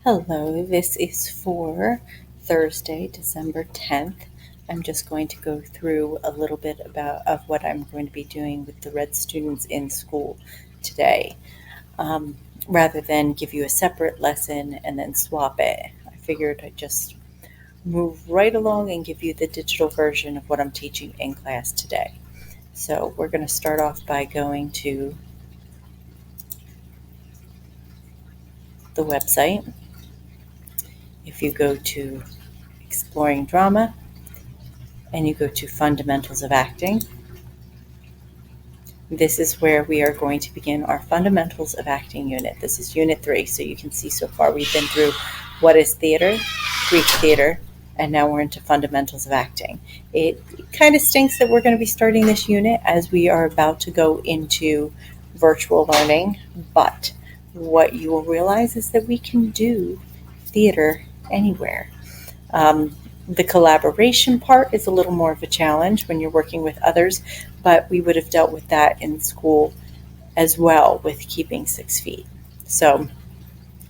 Hello, this is for Thursday, December 10th. I'm just going to go through a little bit of what I'm going to be doing with the red students in school today. Um, Rather than give you a separate lesson and then swap it, I figured I'd just move right along and give you the digital version of what I'm teaching in class today. So we're going to start off by going to the website. If you go to Exploring Drama, and you go to Fundamentals of Acting. This is where we are going to begin our Fundamentals of Acting unit. This is Unit 3, so you can see so far we've been through what is theater, Greek theater, and now we're into Fundamentals of Acting. It kind of stinks that we're going to be starting this unit as we are about to go into virtual learning, but what you will realize is that we can do theater anywhere. The collaboration part is a little more of a challenge when you're working with others, but we would have dealt with that in school as well with keeping 6 feet. So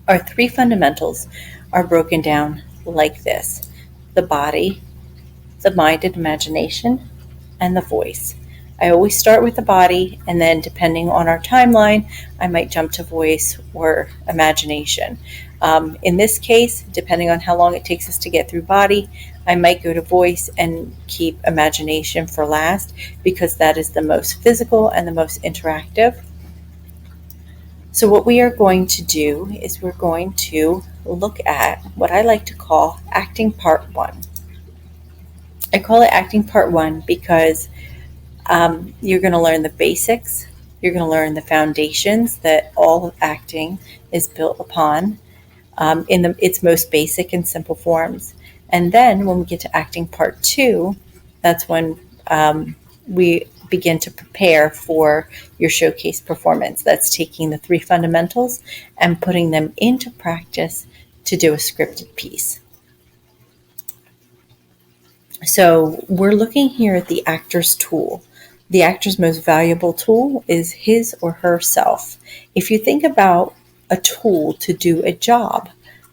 our 3 fundamentals are broken down like this: the body, the mind and imagination, and the voice. I always start with the body, and then depending on our timeline, I might jump to voice or imagination. In this case, depending on how long it takes us to get through body, I might go to voice and keep imagination for last because that is the most physical and the most interactive. So what we are going to do is we're going to look at what I like to call acting part 1. I call it acting part 1 because you're going to learn the basics. You're going to learn the foundations that all of acting is built upon in its most basic and simple forms. And then when we get to acting part 2, that's when we begin to prepare for your showcase performance. That's taking the 3 fundamentals and putting them into practice to do a scripted piece. So we're looking here at the actor's tool. The actor's most valuable tool is his or herself. If you think about a tool to do a job,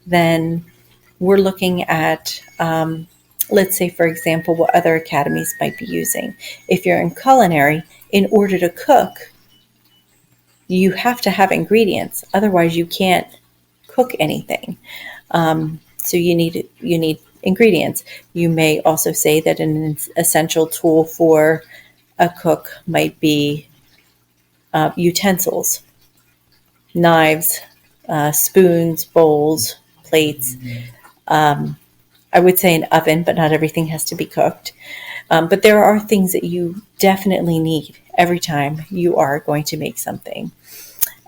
then we're looking at, let's say, for example, what other academies might be using. If you're in culinary, in order to cook, you have to have ingredients. Otherwise, you can't cook anything. So you need ingredients. You may also say that an essential tool for a cook might be utensils, knives, spoons, bowls, plates. I would say an oven, but not everything has to be cooked. But there are things that you definitely need every time you are going to make something.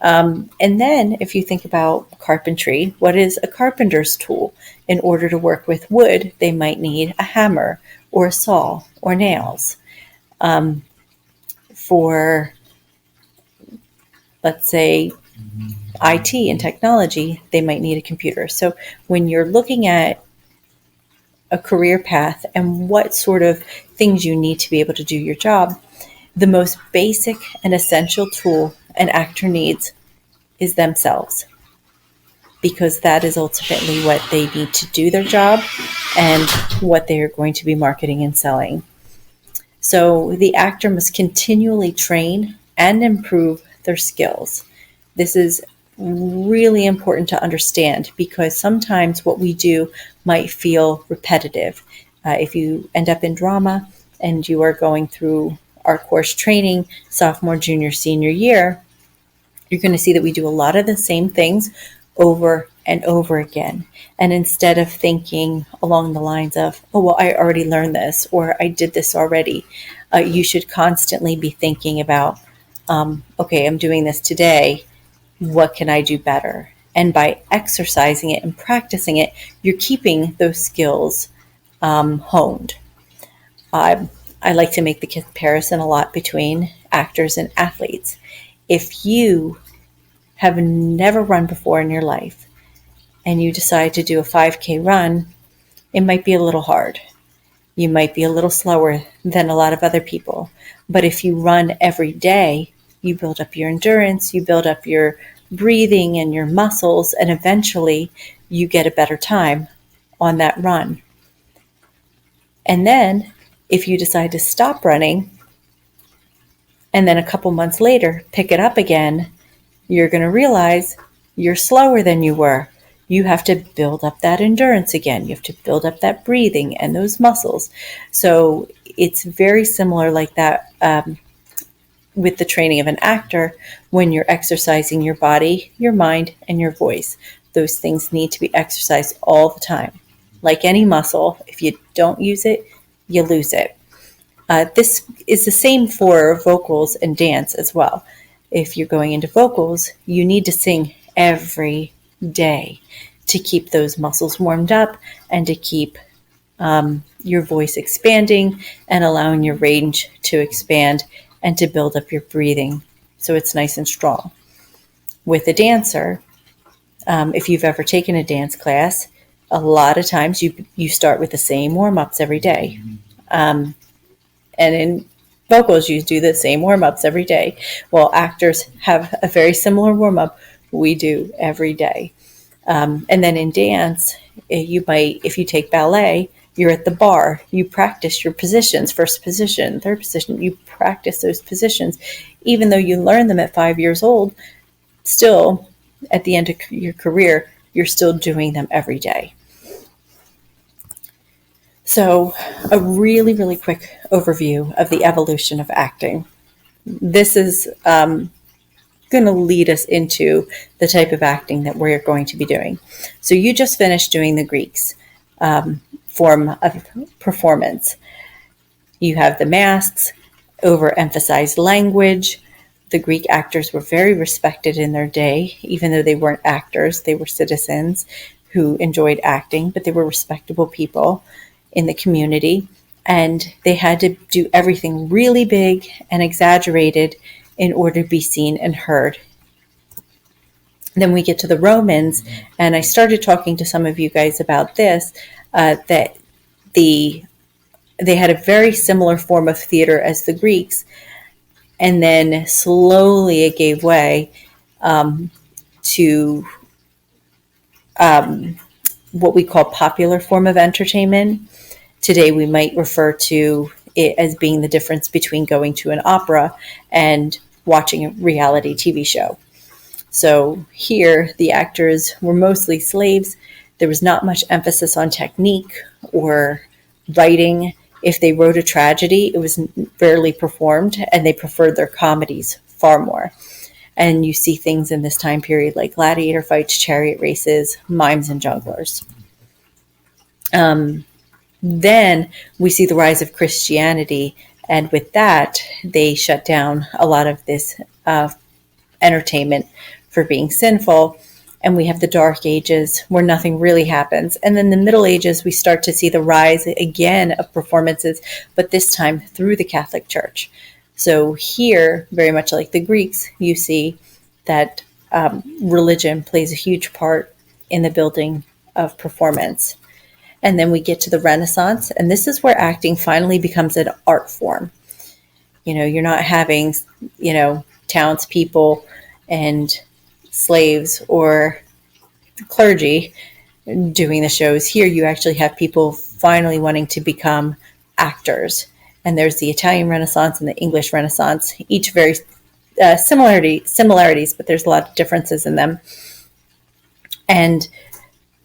And then if you think about carpentry, what is a carpenter's tool? In order to work with wood, they might need a hammer or a saw or nails. For, let's say, IT and technology, they might need a computer. So when you're looking at a career path and what sort of things you need to be able to do your job, the most basic and essential tool an actor needs is themselves, because that is ultimately what they need to do their job and what they are going to be marketing and selling. So the actor must continually train and improve their skills. This is really important to understand because sometimes what we do might feel repetitive. If you end up in drama and you are going through our course training sophomore, junior, senior year, you're going to see that we do a lot of the same things over and over again. And instead of thinking along the lines of, oh, well, I already learned this or I did this already, you should constantly be thinking about, okay, I'm doing this today. What can I do better? And by exercising it and practicing it, you're keeping those skills honed. I like to make the comparison a lot between actors and athletes. If you have never run before in your life and you decide to do a 5K run, it might be a little hard. You might be a little slower than a lot of other people. But if you run every day, you build up your endurance, you build up your breathing and your muscles, and eventually you get a better time on that run. And then if you decide to stop running and then a couple months later pick it up again, you're going to realize you're slower than you were. You have to build up that endurance again. You have to build up that breathing and those muscles. So it's very similar like that with the training of an actor when you're exercising your body, your mind, and your voice. Those things need to be exercised all the time. Like any muscle, if you don't use it, you lose it. This is the same for vocals and dance as well. If you're going into vocals, you need to sing every day to keep those muscles warmed up and to keep your voice expanding and allowing your range to expand and to build up your breathing so it's nice and strong. With a dancer, if you've ever taken a dance class, a lot of times you start with the same warm-ups every day. And in vocals, you do the same warm-ups every day. Well, actors have a very similar warm-up we do every day. And then in dance, if you take ballet, you're at the bar, you practice your positions, first position, third position, you practice those positions. Even though you learn them at 5 years old, still at the end of your career, you're still doing them every day. So a really, really quick overview of the evolution of acting. This is going to lead us into the type of acting that we're going to be doing. So you just finished doing the Greeks form of performance. You have the masks, overemphasized language. The Greek actors were very respected in their day, even though they weren't actors. They were citizens who enjoyed acting, but they were respectable people in the community, and they had to do everything really big and exaggerated in order to be seen and heard. Then we get to the Romans, and I started talking to some of you guys about this, that they had a very similar form of theater as the Greeks, and then slowly it gave way to what we call popular form of entertainment. Today we might refer to it as being the difference between going to an opera and watching a reality TV show. So here the actors were mostly slaves. There was not much emphasis on technique or writing. If they wrote a tragedy, it was rarely performed, and they preferred their comedies far more. And you see things in this time period like gladiator fights, chariot races, mimes, and junglers. Then we see the rise of Christianity, and with that, they shut down a lot of this entertainment for being sinful. And we have the Dark Ages where nothing really happens. And then the Middle Ages, we start to see the rise again of performances, but this time through the Catholic Church. So here, very much like the Greeks, you see that religion plays a huge part in the building of performance. And then we get to the Renaissance, and this is where acting finally becomes an art form. You're not having, townspeople and slaves or clergy doing the shows. Here you actually have people finally wanting to become actors. And there's the Italian Renaissance and the English Renaissance, each very similarities, but there's a lot of differences in them. And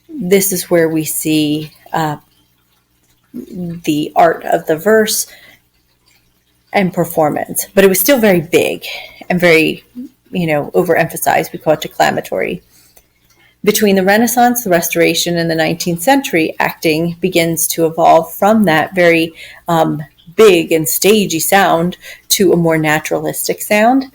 this is where we see the art of the verse and performance. But it was still very big and very, overemphasized. We call it declamatory. Between the Renaissance, the Restoration, and the 19th century, acting begins to evolve from that very big and stagey sound to a more naturalistic sound,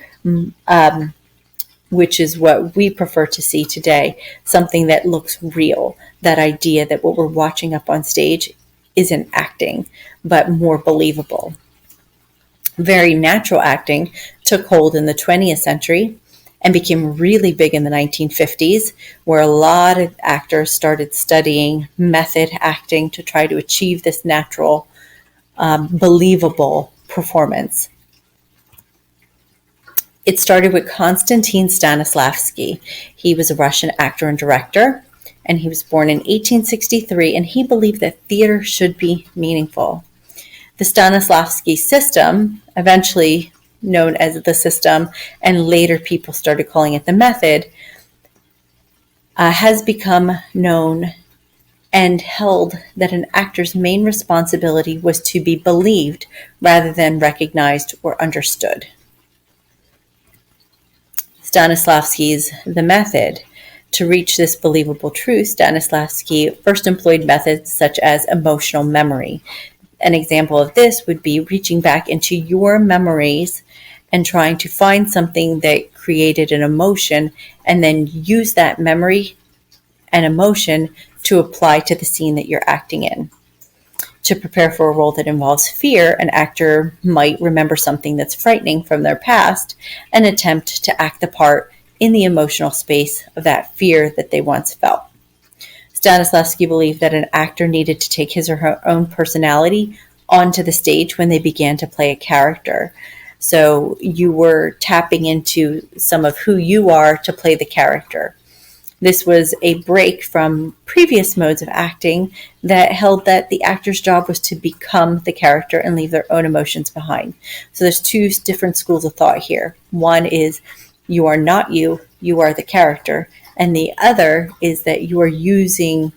which is what we prefer to see today, something that looks real, that idea that what we're watching up on stage isn't acting, but more believable. Very natural acting took hold in the 20th century and became really big in the 1950s, where a lot of actors started studying method acting to try to achieve this natural, believable performance. It started with Konstantin Stanislavski. He was a Russian actor and director, and he was born in 1863, and he believed that theater should be meaningful. The Stanislavski System, eventually known as the system, and later people started calling it the method, has become known and held that an actor's main responsibility was to be believed rather than recognized or understood. Stanislavski's The Method. To reach this believable truth, Stanislavski first employed methods such as emotional memory. An example of this would be reaching back into your memories and trying to find something that created an emotion and then use that memory and emotion to apply to the scene that you're acting in. To prepare for a role that involves fear, an actor might remember something that's frightening from their past and attempt to act the part in the emotional space of that fear that they once felt. Stanislavski believed that an actor needed to take his or her own personality onto the stage when they began to play a character. So you were tapping into some of who you are to play the character. This was a break from previous modes of acting that held that the actor's job was to become the character and leave their own emotions behind. So there's two different schools of thought here. One is you are not you, you are the character. And the other is that you are using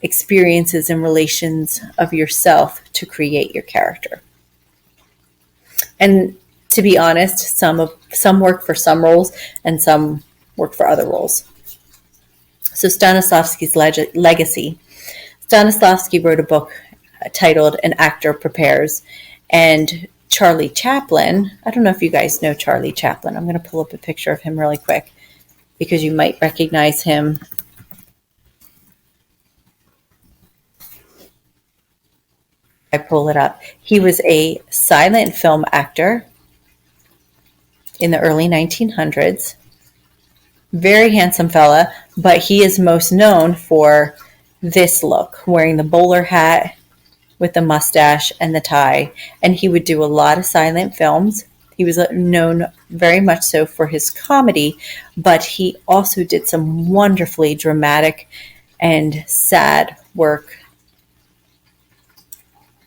experiences and relations of yourself to create your character. And to be honest, some work for some roles and some work for other roles. So Stanislavski's legacy. Stanislavski wrote a book titled An Actor Prepares, and Charlie Chaplin, I don't know if you guys know Charlie Chaplin. I'm going to pull up a picture of him really quick because you might recognize him. I pull it up. He was a silent film actor in the early 1900s. Very handsome fella, but he is most known for this look, wearing the bowler hat with the mustache and the tie. And he would do a lot of silent films. He was known very much so for his comedy, but he also did some wonderfully dramatic and sad work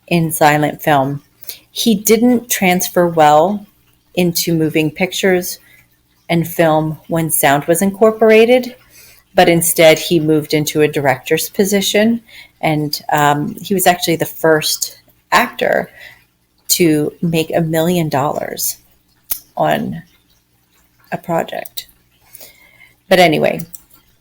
in silent film. He didn't transfer well into moving pictures and film when sound was incorporated, but instead he moved into a director's position, and he was actually the first actor to make $1 million on a project. But anyway,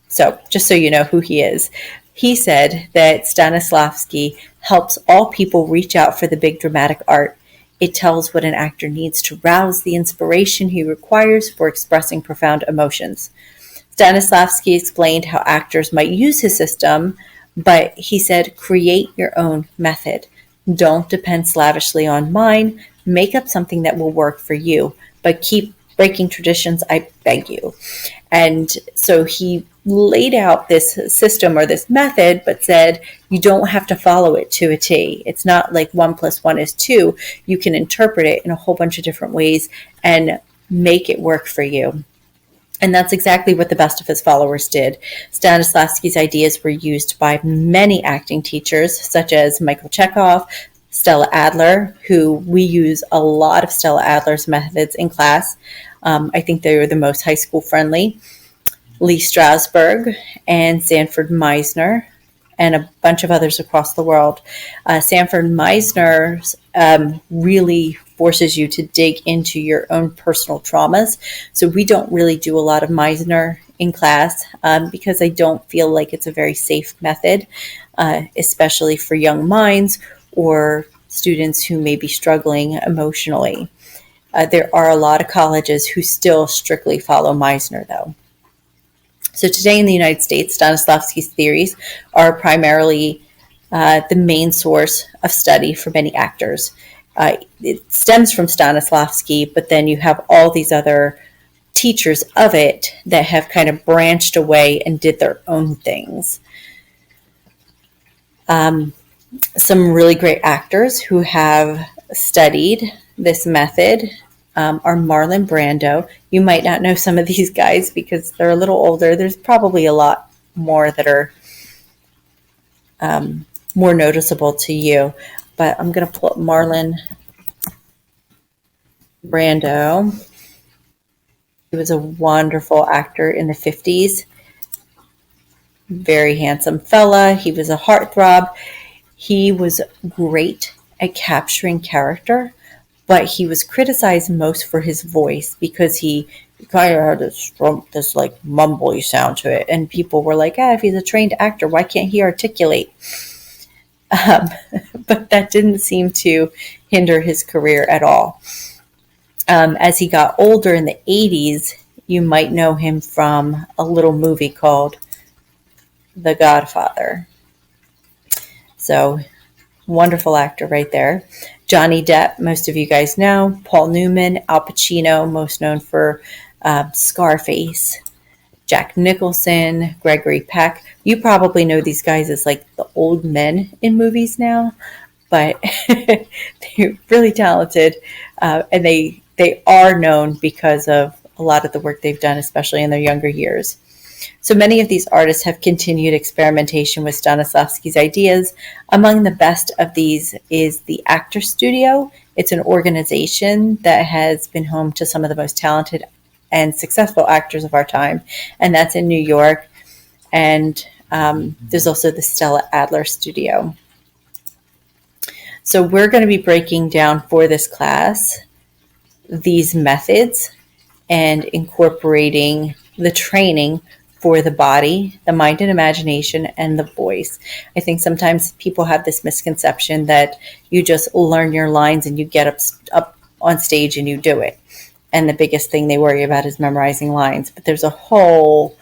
so just so you know who he is, he said that Stanislavski helps all people reach out for the big dramatic art. It tells what an actor needs to rouse the inspiration he requires for expressing profound emotions. Stanislavski explained how actors might use his system, but he said, create your own method. Don't depend slavishly on mine. Make up something that will work for you, but keep breaking traditions, I beg you. And so he laid out this system or this method, but said you don't have to follow it to a T. It's not like 1 + 1 is 2. You can interpret it in a whole bunch of different ways and make it work for you. And that's exactly what the best of his followers did. Stanislavski's ideas were used by many acting teachers, such as Michael Chekhov, Stella Adler, who we use a lot of Stella Adler's methods in class. I think they were the most high school friendly. Lee Strasberg and Sanford Meisner, and a bunch of others across the world. Sanford Meisner really forces you to dig into your own personal traumas. So we don't really do a lot of Meisner in class because I don't feel like it's a very safe method, especially for young minds or students who may be struggling emotionally. There are a lot of colleges who still strictly follow Meisner, though. So today in the United States, Stanislavski's theories are primarily the main source of study for many actors. It stems from Stanislavski, but then you have all these other teachers of it that have kind of branched away and did their own things. Some really great actors who have studied this method are Marlon Brando. You might not know some of these guys because they're a little older. There's probably a lot more that are more noticeable to you. But I'm going to pull up Marlon Brando. He was a wonderful actor in the 50s. Very handsome fella. He was a heartthrob. He was great at capturing character, but he was criticized most for his voice because he kind of had this like mumbly sound to it. And people were like, if he's a trained actor, why can't he articulate? But that didn't seem to hinder his career at all. As he got older in the 80s, you might know him from a little movie called The Godfather. So, wonderful actor right there. Johnny Depp, most of you guys know. Paul Newman, Al Pacino, most known for Scarface. Jack Nicholson, Gregory Peck. You probably know these guys as like the old men in movies now, but they're really talented, and they are known because of a lot of the work they've done, especially in their younger years. So many of these artists have continued experimentation with Stanislavski's ideas. Among the best of these is the Actor Studio. It's an organization that has been home to some of the most talented and successful actors of our time, and that's in New York. And there's also the Stella Adler Studio. So we're going to be breaking down for this class these methods and incorporating the training for the body, the mind and imagination, and the voice. I think sometimes people have this misconception that you just learn your lines and you get up on stage and you do it. And the biggest thing they worry about is memorizing lines. But there's a whole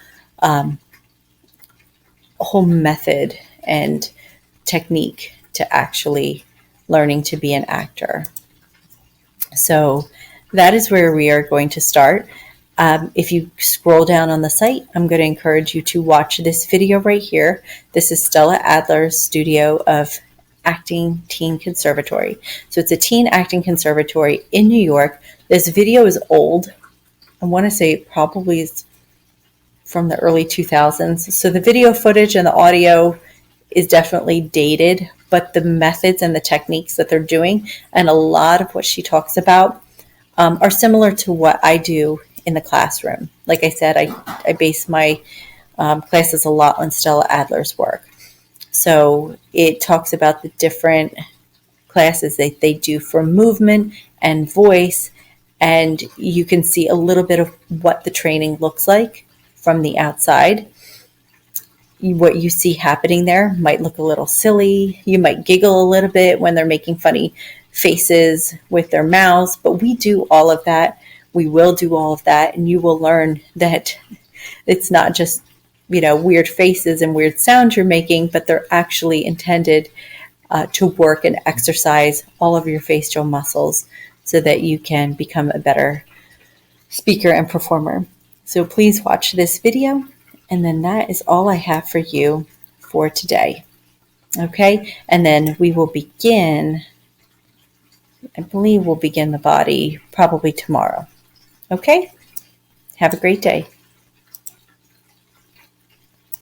method and technique to actually learning to be an actor. So that is where we are going to start. If you scroll down on the site, I'm going to encourage you to watch this video right here. This is Stella Adler's Studio of Acting Teen Conservatory. So it's a teen acting conservatory in New York. This video is old. I want to say it probably is from the early 2000s. So the video footage and the audio is definitely dated, but the methods and the techniques that they're doing and a lot of what she talks about are similar to what I do in the classroom. Like I said, I base my classes a lot on Stella Adler's work. So it talks about the different classes that they do for movement and voice, and you can see a little bit of what the training looks like from the outside. What you see happening there might look a little silly. You might giggle a little bit when they're making funny faces with their mouths, but we do all of that. We will do all of that, and you will learn that it's not just, weird faces and weird sounds you're making, but they're actually intended to work and exercise all of your facial muscles so that you can become a better speaker and performer. So please watch this video, and then that is all I have for you for today. Okay, and then we will begin, I believe we'll begin the body probably tomorrow. Okay, have a great day.